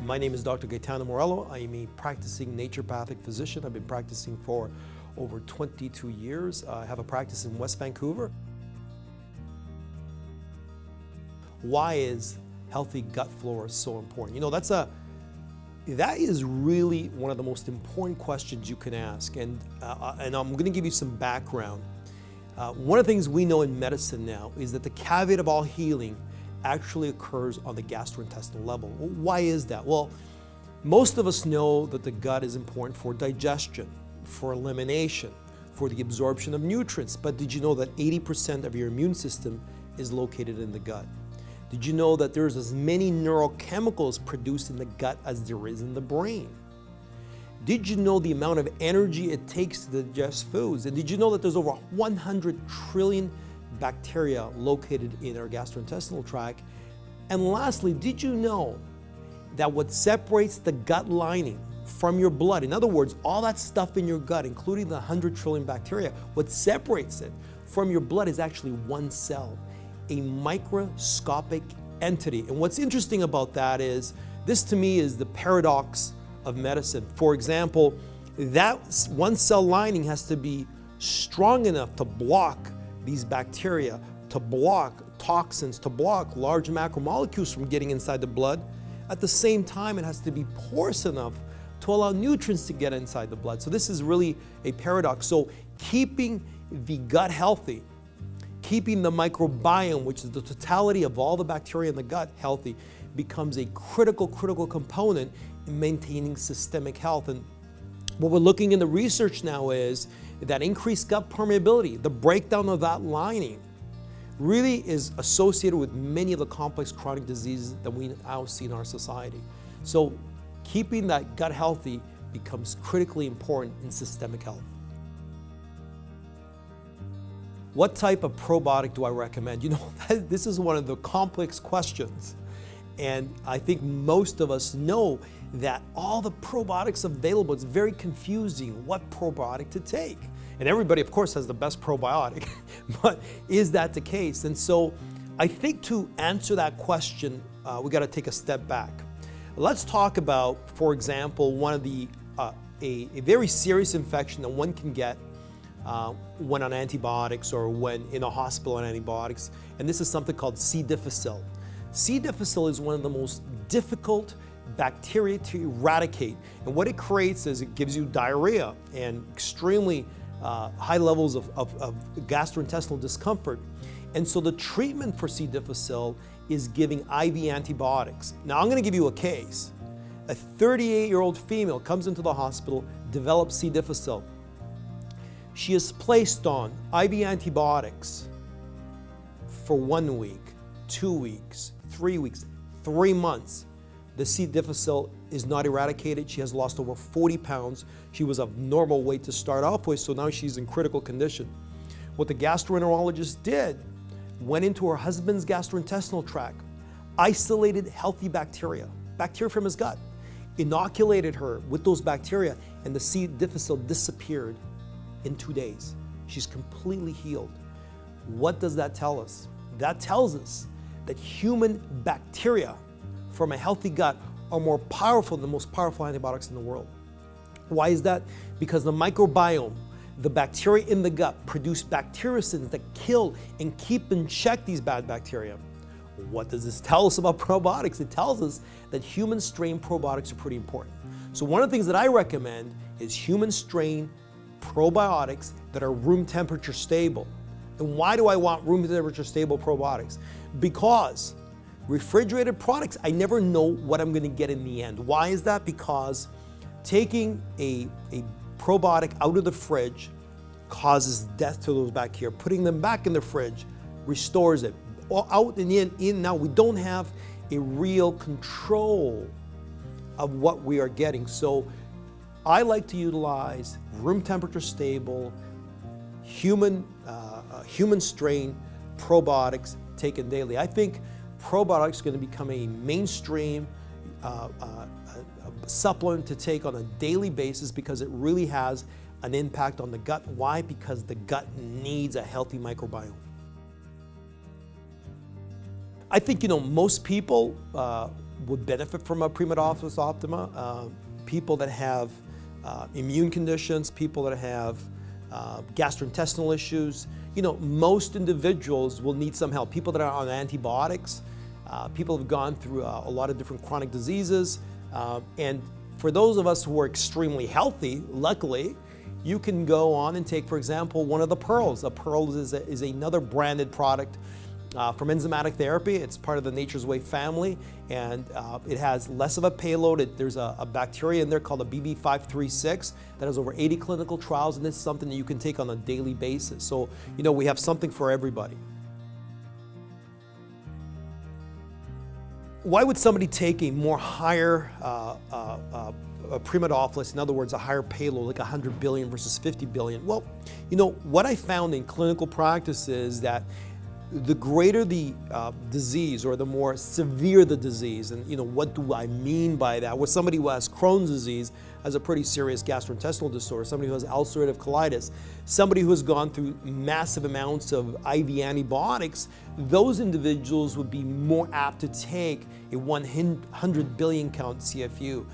My name is Dr. Gaetano Morello. I am a practicing naturopathic physician. I've been practicing for over 22 years. I have a practice in West Vancouver. Why is healthy gut flora so important? You know, that is really one of the most important questions you can ask. And I'm going to give you some background. One of the things we know in medicine now is that the caveat of all healing actually occurs on the gastrointestinal level. Well, why is that? Well, most of us know that the gut is important for digestion, for elimination, for the absorption of nutrients. But did you know that 80% of your immune system is located in the gut? Did you know that there's as many neurochemicals produced in the gut as there is in the brain? Did you know the amount of energy it takes to digest foods? And did you know that there's over 100 trillion bacteria located in our gastrointestinal tract? And lastly, did you know that what separates the gut lining from your blood, in other words, all that stuff in your gut, including the 100 trillion bacteria, what separates it from your blood is actually one cell, a microscopic entity. And what's interesting about that is, this to me is the paradox of medicine. For example, that one cell lining has to be strong enough to block these bacteria, to block toxins, to block large macromolecules from getting inside the blood. At the same time, it has to be porous enough to allow nutrients to get inside the blood. So this is really a paradox. So keeping the gut healthy, keeping the microbiome, which is the totality of all the bacteria in the gut, healthy, becomes a critical component in maintaining systemic health. And what we're looking in the research now is that increased gut permeability, the breakdown of that lining, really is associated with many of the complex chronic diseases that we now see in our society. So keeping that gut healthy becomes critically important in systemic health. What type of probiotic do I recommend? You know, this is one of the complex questions. And I think most of us know that all the probiotics available, it's very confusing what probiotic to take. And everybody, of course, has the best probiotic, but is that the case? And so I think to answer that question, we got to take a step back. Let's talk about, for example, one of the, a very serious infection that one can get when on antibiotics or when in a hospital on antibiotics, and this is something called C. difficile. C. difficile is one of the most difficult bacteria to eradicate, and what it creates is it gives you diarrhea and extremely high levels of gastrointestinal discomfort. And so the treatment for C. difficile is giving IV antibiotics. Now I'm going to give you a case. A 38-year-old female comes into the hospital, develops C. difficile. She is placed on IV antibiotics for 1 week, 2 weeks, 3 weeks, 3 months. The C. difficile is not eradicated. She has lost over 40 pounds. She was of normal weight to start off with, so now she's in critical condition. What the gastroenterologist did, went into her husband's gastrointestinal tract, isolated healthy bacteria from his gut, inoculated her with those bacteria, and the C. difficile disappeared in 2 days. She's completely healed. What does that tell us? That tells us that human bacteria from a healthy gut are more powerful than the most powerful antibiotics in the world. Why is that? Because the microbiome, the bacteria in the gut, produce bactericins that kill and keep in check these bad bacteria. What does this tell us about probiotics? It tells us that human strain probiotics are pretty important. So one of the things that I recommend is human strain probiotics that are room temperature stable. And why do I want room temperature stable probiotics? Because refrigerated products, I never know what I'm going to get in the end. Why is that? Because taking a probiotic out of the fridge causes death to those bacteria. Putting them back in the fridge restores it. Out and in, now we don't have a real control of what we are getting. So I like to utilize room temperature stable, human strain probiotics taken daily. I think probiotics are going to become a mainstream supplement to take on a daily basis because it really has an impact on the gut. Why? Because the gut needs a healthy microbiome. I think, most people would benefit from a Primadophilus Optima. People that have immune conditions, people that have gastrointestinal issues. Most individuals will need some help. People that are on antibiotics, people have gone through a lot of different chronic diseases. And for those of us who are extremely healthy, luckily, you can go on and take, for example, one of the pearls. A pearl is another branded product from Enzymatic Therapy. It's part of the Nature's Way family, and it has less of a payload. There's a bacteria in there called a BB536 that has over 80 clinical trials, and it's something that you can take on a daily basis. So, we have something for everybody. Why would somebody take a more higher a Primadophilus, in other words, a higher payload, like 100 billion versus 50 billion? Well, what I found in clinical practice is that the greater the disease, or the more severe the disease, and what do I mean by that? Well, somebody who has Crohn's disease has a pretty serious gastrointestinal disorder, somebody who has ulcerative colitis, somebody who has gone through massive amounts of IV antibiotics, those individuals would be more apt to take a 100 billion count CFU,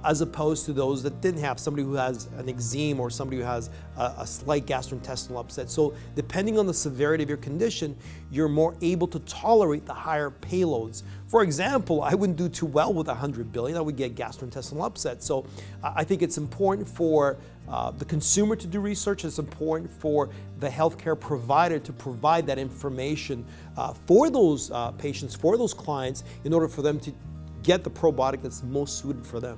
as opposed to those that didn't have, somebody who has an eczema or somebody who has a slight gastrointestinal upset. So depending on the severity of your condition, you're more able to tolerate the higher payloads. For example, I wouldn't do too well with 100 billion. I would get gastrointestinal upset. So I think it's important for the consumer to do research. It's important for the healthcare provider to provide that information for those patients, for those clients, in order for them to get the probiotic that's most suited for them.